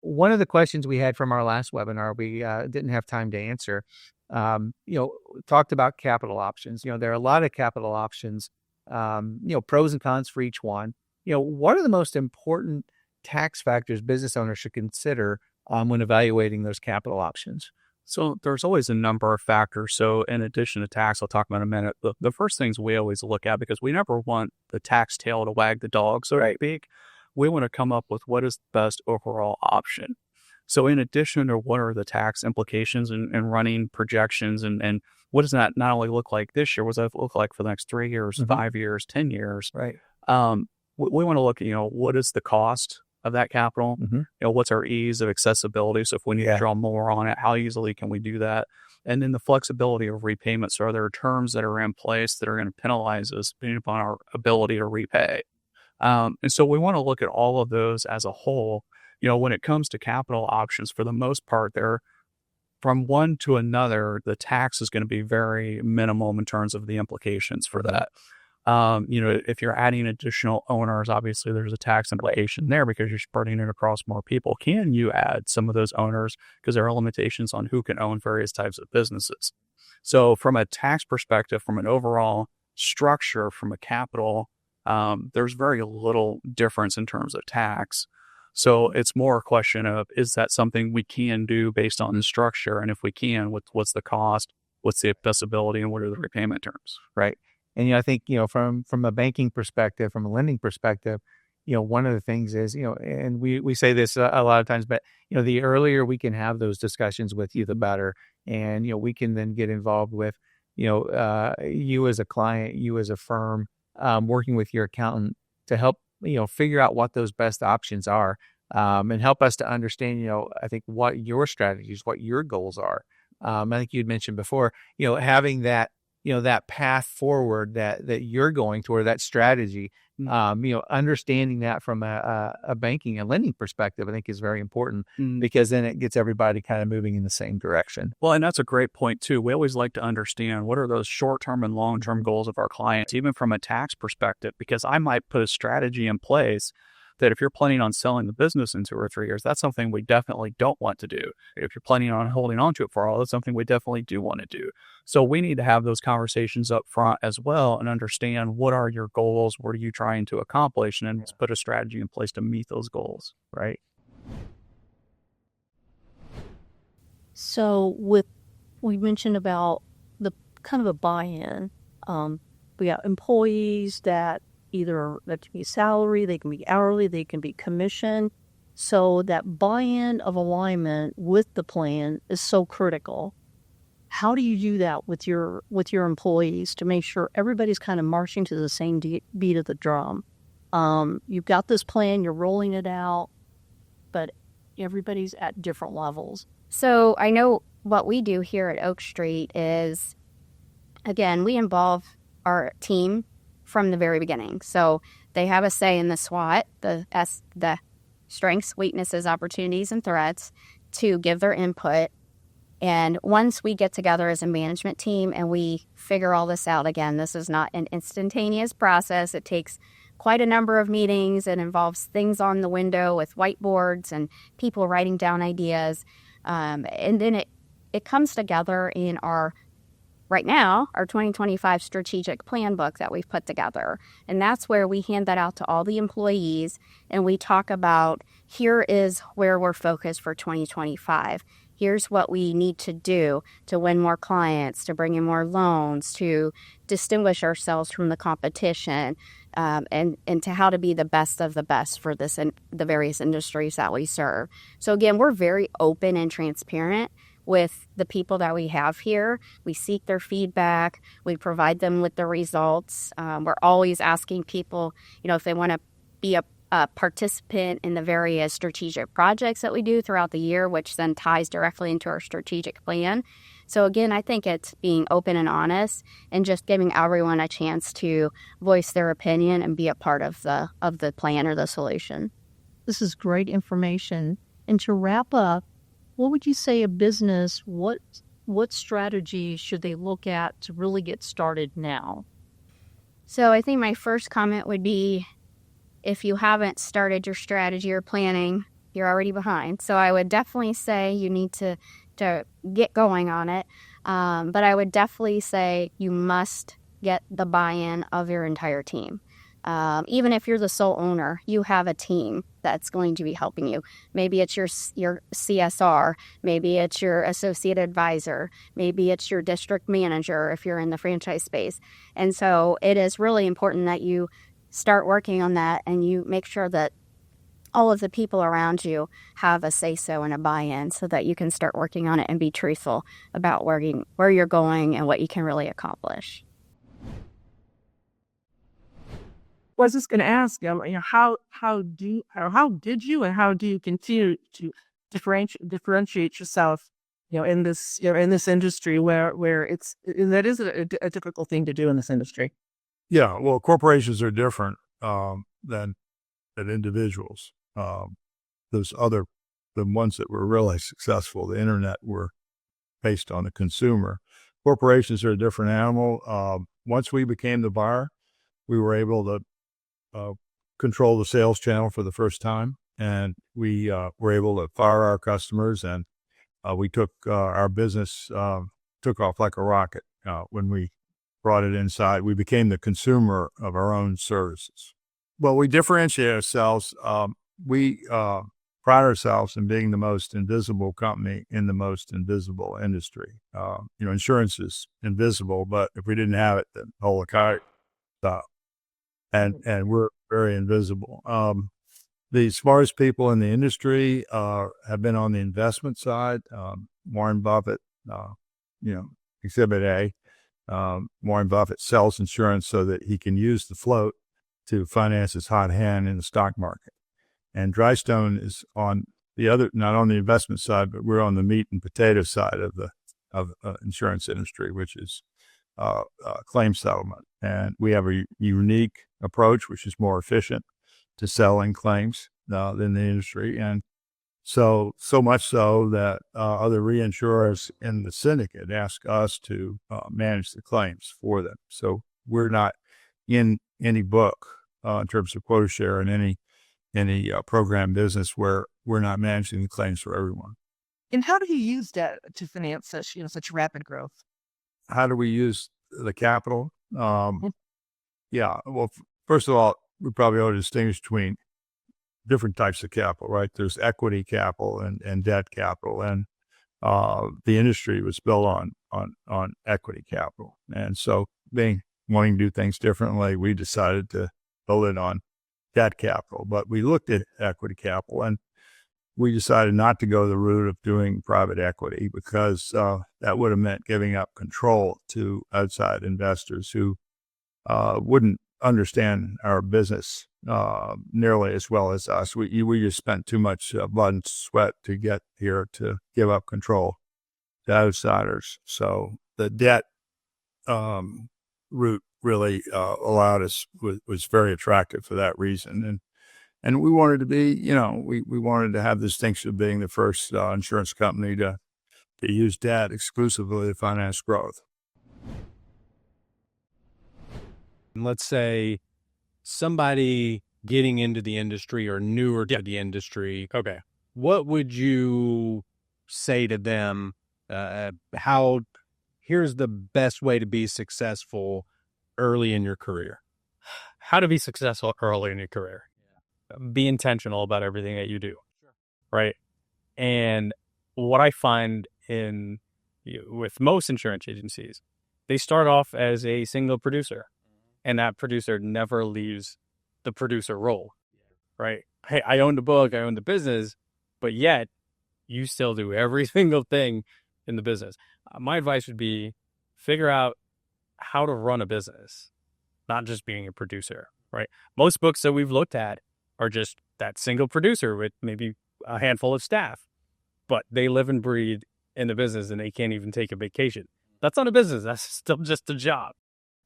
one of the questions we had from our last webinar, we didn't have time to answer, talked about capital options. There are a lot of capital options, pros and cons for each one. What are the most important tax factors business owners should consider when evaluating those capital options? So there's always a number of factors. So in addition to tax, I'll talk about in a minute. The first things we always look at, because we never want the tax tail to wag the dog, so to speak, we want to come up with what is the best overall option. So in addition to what are the tax implications and running projections and what does that not only look like this year, what does that look like for the next 3 years, 5 years, 10 years? Right. We want to look at, what is the cost of that capital? What's our ease of accessibility? So if we need to draw more on it, how easily can we do that? And then the flexibility of repayment. So are there terms that are in place that are going to penalize us based upon our ability to repay? And so we want to look at all of those as a whole. When it comes to capital options, for the most part, they're from one to another, the tax is going to be very minimum in terms of the implications for that. If you're adding additional owners, obviously there's a tax implication there because you're spreading it across more people. Can you add some of those owners? Because there are limitations on who can own various types of businesses. So from a tax perspective, from an overall structure, from a capital, there's very little difference in terms of tax. So it's more a question of, is that something we can do based on the structure? And if we can, what's the cost? What's the accessibility? And what are the repayment terms? Right. And, I think, from a banking perspective, from a lending perspective, one of the things is, and we say this a lot of times, but, the earlier we can have those discussions with you, the better. And, we can then get involved with, you as a client, you as a firm, working with your accountant to help, figure out what those best options are, and help us to understand, I think what your strategies, what your goals are. I think you'd mentioned before, having that, that path forward that you're going toward, that strategy, understanding that from a banking and lending perspective, I think is very important because then it gets everybody kind of moving in the same direction. Well, and that's a great point too. We always like to understand what are those short-term and long-term goals of our clients, even from a tax perspective, because I might put a strategy in place that if you're planning on selling the business in 2 or 3 years, that's something we definitely don't want to do. If you're planning on holding on to it for all, that's something we definitely do want to do. So we need to have those conversations up front as well and understand what are your goals, what are you trying to accomplish, and then let's put a strategy in place to meet those goals, right? So we mentioned about the kind of a buy-in. We got employees that can be salary, they can be hourly, they can be commission. So that buy-in of alignment with the plan is so critical. How do you do that with your employees to make sure everybody's kind of marching to the same beat of the drum? You've got this plan, you're rolling it out, but everybody's at different levels. So I know what we do here at Oak Street is, again, we involve our team from the very beginning. So they have a say in the SWOT, the strengths, weaknesses, opportunities, and threats, to give their input. And once we get together as a management team and we figure all this out, again, this is not an instantaneous process. It takes quite a number of meetings. It involves things on the window with whiteboards and people writing down ideas. And then it comes together in right now, our 2025 strategic plan book that we've put together. And that's where we hand that out to all the employees and we talk about, here is where we're focused for 2025. Here's what we need to do to win more clients, to bring in more loans, to distinguish ourselves from the competition, and to how to be the best of the best for this and the various industries that we serve. So again, we're very open and transparent with the people that we have here. We seek their feedback. We provide them with the results. We're always asking people, if they want to be a participant in the various strategic projects that we do throughout the year, which then ties directly into our strategic plan. So again, I think it's being open and honest and just giving everyone a chance to voice their opinion and be a part of the plan or the solution. This is great information. And to wrap up, what would you say a business, what strategy should they look at to really get started now? So I think my first comment would be, if you haven't started your strategy or planning, you're already behind. So I would definitely say you need to get going on it. But I would definitely say you must get the buy-in of your entire team. Even if you're the sole owner, you have a team that's going to be helping you. Maybe it's your CSR, maybe it's your associate advisor, maybe it's your district manager if you're in the franchise space. And so it is really important that you start working on that and you make sure that all of the people around you have a say-so and a buy-in so that you can start working on it and be truthful about where you're going and what you can really accomplish. I was just going to ask, how did you and how do you continue to differentiate yourself, in this industry where that is a difficult thing to do in this industry. Yeah, well, corporations are different than individuals. The ones that were really successful, the internet, were based on the consumer. Corporations are a different animal. Once we became the buyer, we were able to control the sales channel for the first time, and we were able to fire our customers, and we took our business took off like a rocket when we brought it inside. We became the consumer of our own services. Well, we differentiate ourselves. We pride ourselves in being the most invisible company in the most invisible industry. Insurance is invisible, but if we didn't have it, then the whole economy stopped. And we're very invisible. The smartest people in the industry have been on the investment side. Warren Buffett, Exhibit A. Warren Buffett sells insurance so that he can use the float to finance his hot hand in the stock market. And DryStone is on the other, not on the investment side, but we're on the meat and potato side of the insurance industry, which is claim settlement. And we have a unique approach, which is more efficient to selling claims than the industry. And so much so that other reinsurers in the syndicate ask us to manage the claims for them. So we're not in any book in terms of quota share in any program business where we're not managing the claims for everyone. And how do you use debt to finance such rapid growth? How do we use the capital? Yeah, well, first of all, we probably ought to distinguish between different types of capital, right? There's equity capital and debt capital, and the industry was built on equity capital. And so wanting to do things differently, we decided to build it on debt capital. But we looked at equity capital, and we decided not to go the route of doing private equity because that would have meant giving up control to outside investors who wouldn't understand our business nearly as well as us. We just spent too much blood and sweat to get here to give up control to outsiders. So the debt route really allowed us, was very attractive for that reason. And we wanted to be, we wanted to have the distinction of being the first insurance company to use debt exclusively to finance growth. Let's say somebody getting into the industry or newer to the industry. Okay. What would you say to them? Here's the best way to be successful early in your career. How to be successful early in your career. Be intentional about everything that you do. Right. And what I find with most insurance agencies, they start off as a single producer. And that producer never leaves the producer role, right? Hey, I own the book, I own the business, but yet you still do every single thing in the business. My advice would be figure out how to run a business, not just being a producer, right? Most books that we've looked at are just that single producer with maybe a handful of staff, but they live and breathe in the business and they can't even take a vacation. That's not a business. That's still just a job.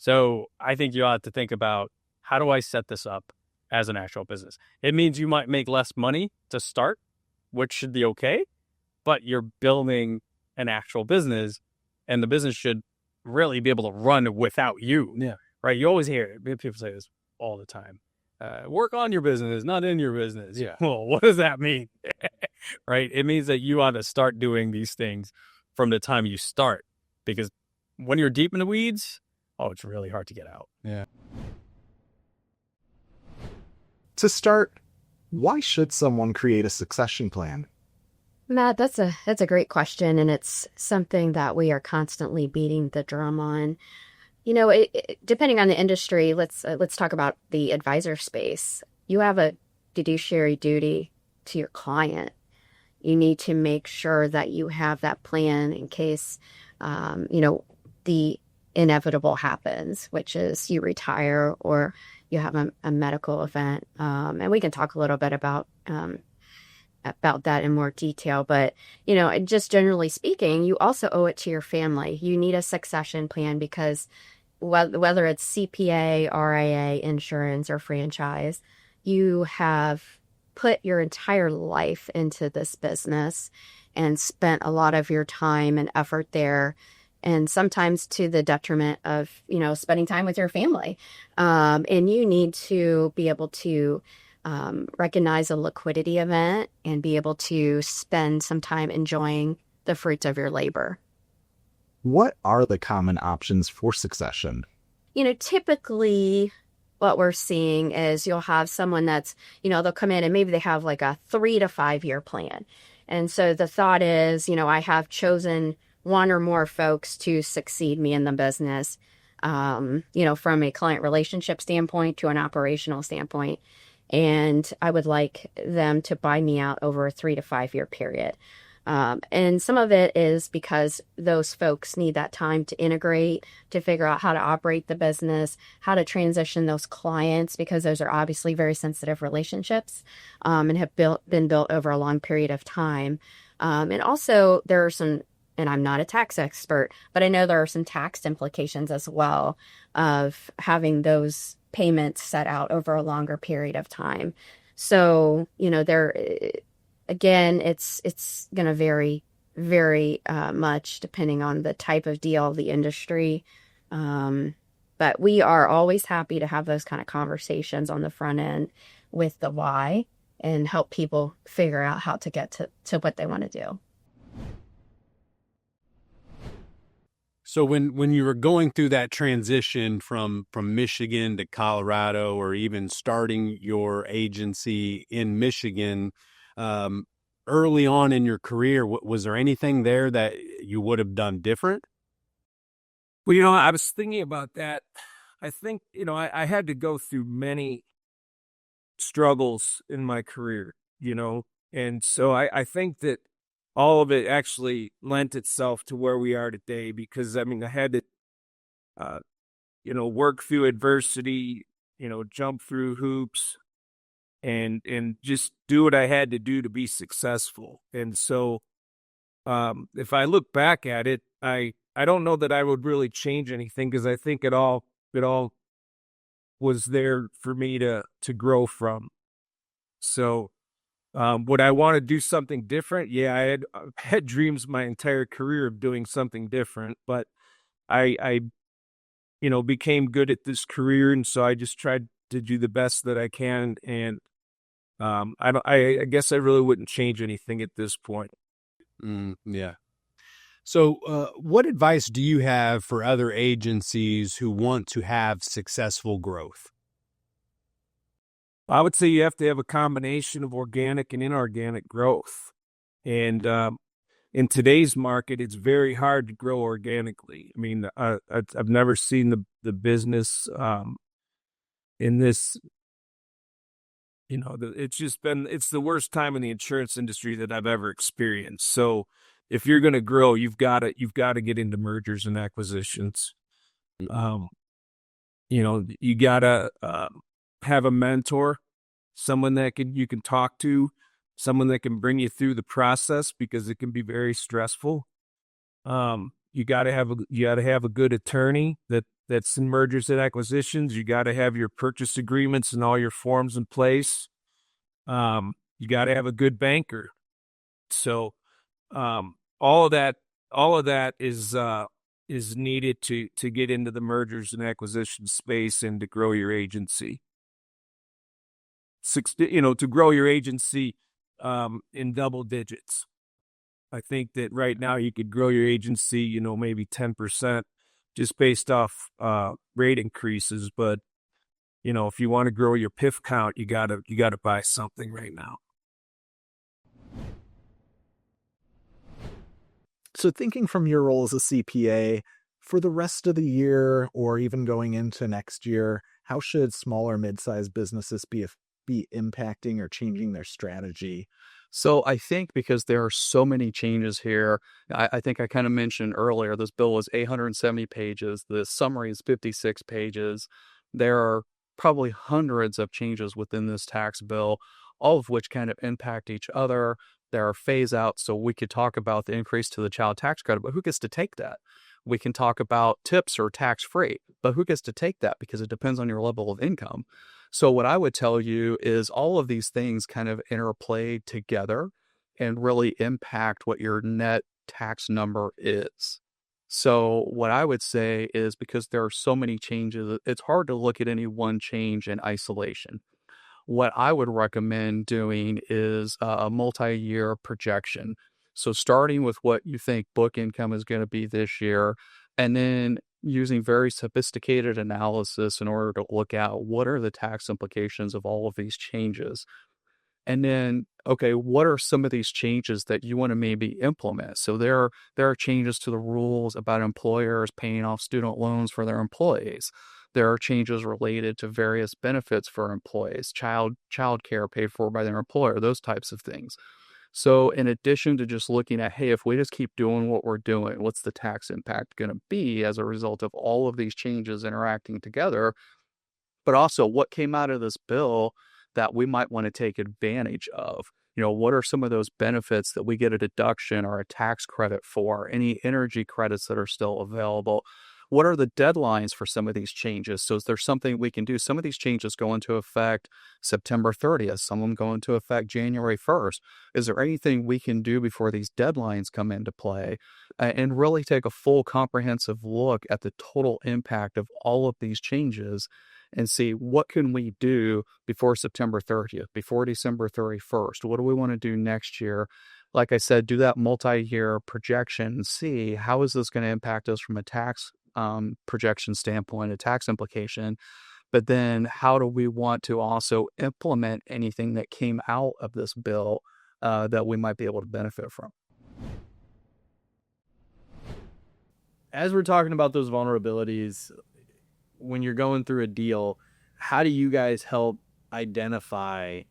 So I think you ought to think about, how do I set this up as an actual business? It means you might make less money to start, which should be okay, but you're building an actual business, and the business should really be able to run without you. Yeah. Right? You always hear it. People say this all the time. work on your business, not in your business. Yeah. Well, what does that mean? Right? It means that you ought to start doing these things from the time you start, because when you're deep in the weeds, it's really hard to get out. Yeah. To start, why should someone create a succession plan? Matt, that's a great question, and it's something that we are constantly beating the drum on. Depending on the industry, let's talk about the advisor space. You have a fiduciary duty to your client. You need to make sure that you have that plan in case, the inevitable happens, which is you retire or you have a medical event. And we can talk a little bit about that in more detail. But, just generally speaking, you also owe it to your family. You need a succession plan because whether it's CPA, RIA, insurance, or franchise, you have put your entire life into this business and spent a lot of your time and effort there, and sometimes to the detriment of, spending time with your family. And you need to be able to recognize a liquidity event and be able to spend some time enjoying the fruits of your labor. What are the common options for succession? Typically what we're seeing is you'll have someone that's, they'll come in and maybe they have like a 3 to 5 year plan. And so the thought is, I have chosen one or more folks to succeed me in the business, from a client relationship standpoint to an operational standpoint. And I would like them to buy me out over a 3 to 5 year period. And some of it is because those folks need that time to integrate, to figure out how to operate the business, how to transition those clients, because those are obviously very sensitive relationships, and have been built over a long period of time. And also there are some, and I'm not a tax expert, but I know there are some tax implications as well of having those payments set out over a longer period of time. So, again, it's going to vary very much depending on the type of deal, the industry. But we are always happy to have those kind of conversations on the front end with the why and help people figure out how to get to what they want to do. So when you were going through that transition from Michigan to Colorado, or even starting your agency in Michigan, early on in your career, was there anything there that you would have done different? Well, I was thinking about that. I think, I had to go through many struggles in my career, and so I think that all of it actually lent itself to where we are today, because I had to, work through adversity, jump through hoops, and just do what I had to do to be successful. And so, if I look back at it, I don't know that I would really change anything, because I think it all was there for me to grow from. So, would I want to do something different? Yeah, I've had dreams my entire career of doing something different, but I became good at this career, and so I just tried to do the best that I can. And I guess I really wouldn't change anything at this point. Yeah. So, what advice do you have for other agencies who want to have successful growth? I would say you have to have a combination of organic and inorganic growth. And in today's market, it's very hard to grow organically. I've never seen the business in this, it's the worst time in the insurance industry that I've ever experienced. So if you're going to grow, you've got to get into mergers and acquisitions. You got to have a mentor, someone that you can talk to, someone that can bring you through the process, because it can be very stressful. You got to have a good attorney that's in mergers and acquisitions. You got to have your purchase agreements and all your forms in place. You got to have a good banker. So, all of that is needed to get into the mergers and acquisition space and to grow your agency. to grow your agency in double digits. I think that right now you could grow your agency, maybe 10% just based off rate increases. But, if you want to grow your PIF count, you gotta buy something right now. So thinking from your role as a CPA, for the rest of the year or even going into next year, how should small or mid-sized businesses be impacting or changing their strategy? So I think because there are so many changes here, I think I kind of mentioned earlier, this bill is 870 pages. The summary is 56 pages. There are probably hundreds of changes within this tax bill, all of which kind of impact each other. There are phase outs. So we could talk about the increase to the child tax credit, but who gets to take that? We can talk about tips or tax free, but who gets to take that? Because it depends on your level of income. So what I would tell you is all of these things kind of interplay together and really impact what your net tax number is. So what I would say is because there are so many changes, it's hard to look at any one change in isolation. What I would recommend doing is a multi-year projection. So starting with what you think book income is going to be this year, and then using very sophisticated analysis in order to look at what are the tax implications of all of these changes. And then, okay, what are some of these changes that you want to maybe implement? So there are changes to the rules about employers paying off student loans for their employees. There are changes related to various benefits for employees, child care paid for by their employer, those types of things. So in addition to just looking at, hey, if we just keep doing what we're doing, what's the tax impact going to be as a result of all of these changes interacting together? But also what came out of this bill that we might want to take advantage of? What are some of those benefits that we get a deduction or a tax credit for? Any energy credits that are still available? What are the deadlines for some of these changes? So is there something we can do? Some of these changes go into effect September 30th. Some of them go into effect January 1st. Is there anything we can do before these deadlines come into play? And really take a full comprehensive look at the total impact of all of these changes and see what can we do before September 30th, before December 31st? What do we want to do next year? Like I said, do that multi-year projection and see how is this going to impact us from a tax projection standpoint, a tax implication, but then how do we want to also implement anything that came out of this bill that we might be able to benefit from? As we're talking about those vulnerabilities, when you're going through a deal, how do you guys help identify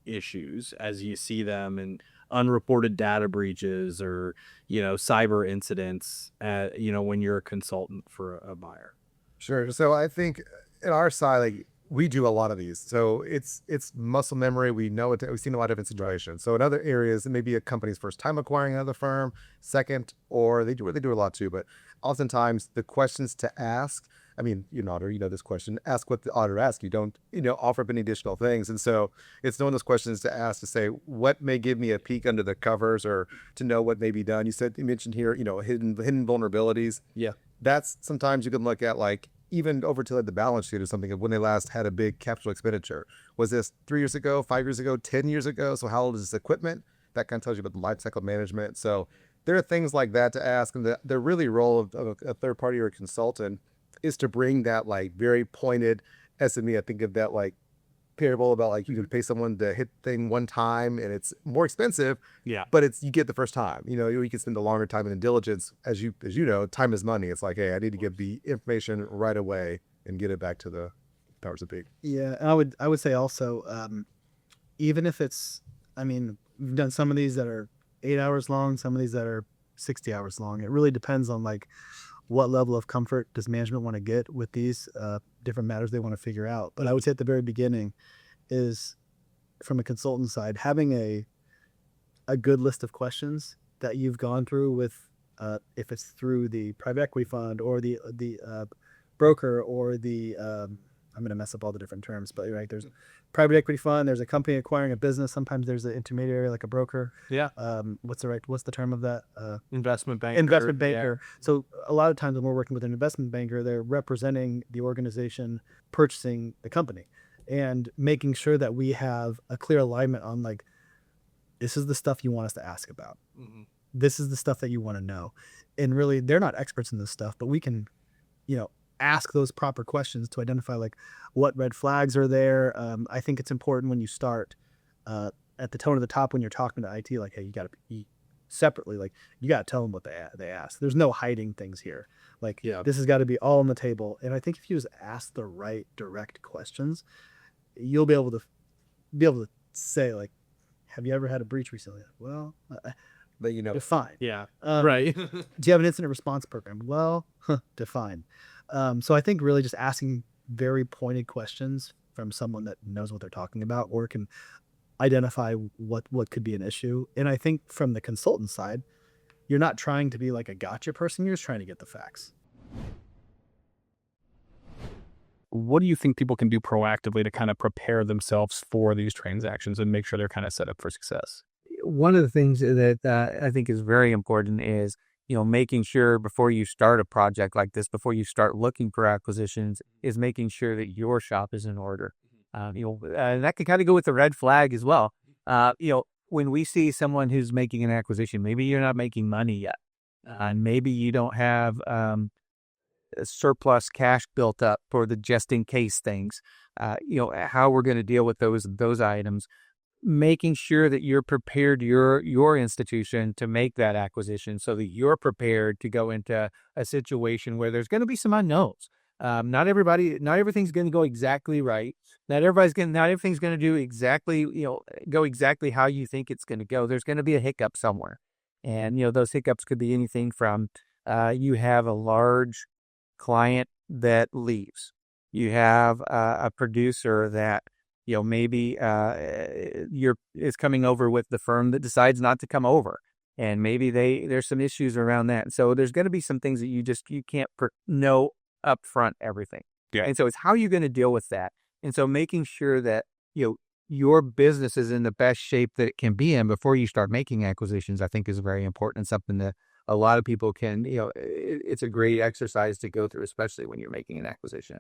issues as you see them and unreported data breaches or, cyber incidents, when you're a consultant for a buyer? Sure. So I think at our side, we do a lot of these. So it's muscle memory. We know it. We've seen a lot of different situations. So in other areas, it may be a company's first time acquiring another firm, second, or they do a lot too. But oftentimes the questions to ask, you're an auditor, you know this question, ask what the auditor asks. You don't, offer up any additional things. And so it's knowing those questions to ask to say, what may give me a peek under the covers or to know what may be done. You mentioned here, hidden vulnerabilities. Yeah. That's sometimes you can look at even over to the balance sheet or something of when they last had a big capital expenditure. Was this 3 years ago, 5 years ago, 10 years ago? So how old is this equipment? That kind of tells you about the life cycle management. So there are things like that to ask. And the really role of a third party or a consultant is to bring that very pointed SME. I think of that parable about you can pay someone to hit thing one time and it's more expensive. Yeah. But you get the first time. You can spend a longer time in diligence. As you know, time is money. It's hey, I need to get the information right away and get it back to the powers that be. Yeah, and I would say also, even if it's, we've done some of these that are 8 hours long, some of these that are 60 hours long. It really depends on what level of comfort does management want to get with these different matters they want to figure out. But I would say at the very beginning is, from a consultant side, having a good list of questions that you've gone through with, if it's through the private equity fund or the broker or the, I'm going to mess up all the different terms, but there's a private equity fund, there's a company acquiring a business. Sometimes there's an intermediary like a broker. Yeah. What's the term of that? Investment banker. Investment banker. Yeah. So a lot of times when we're working with an investment banker, they're representing the organization purchasing the company. and making sure that we have a clear alignment on like, this is the stuff you want us to ask about. This is the stuff that you want to know. And really, they're not experts in this stuff, but we can, ask those proper questions to identify like what red flags are there. I think it's important when you start at the tone of the top when you're talking to IT, like, hey, you got to be separately, like you got to tell them what they ask. There's no hiding things here. Like, this has got to be all on the table. And I think if you just ask the right direct questions, you'll be able to say like, have you ever had a breach recently? Well, But define. Yeah. Right. Do you have an incident response program? Well, define. So I think really just asking very pointed questions from someone that knows what they're talking about or can identify what could be an issue. And I think from the consultant side, you're not trying to be like a gotcha person. You're just trying to get the facts. What do you think people can do proactively to kind of prepare themselves for these transactions and make sure they're kind of set up for success? One of the things that I think is very important is, making sure before you start a project like this, before you start looking for acquisitions, is making sure that your shop is in order. And that can kind of go with the red flag as well. When we see someone who's making an acquisition, maybe you're not making money yet, and maybe you don't have a surplus cash built up for the just in case things. How we're going to deal with those items. Making sure that you're prepared, your institution, to make that acquisition, so that you're prepared to go into a situation where there's going to be some unknowns. Not everything's going to go exactly right. Not everything's going to do exactly, go exactly how you think it's going to go. There's going to be a hiccup somewhere, and those hiccups could be anything from you have a large client that leaves, you have a producer that maybe is coming over with the firm that decides not to come over, and maybe there's some issues around that. So there's going to be some things that you can't know up front everything. Yeah. And so it's how you're going to deal with that. And so making sure that your business is in the best shape that it can be in before you start making acquisitions, I think is very important, and something that a lot of people can, it's a great exercise to go through, especially when you're making an acquisition.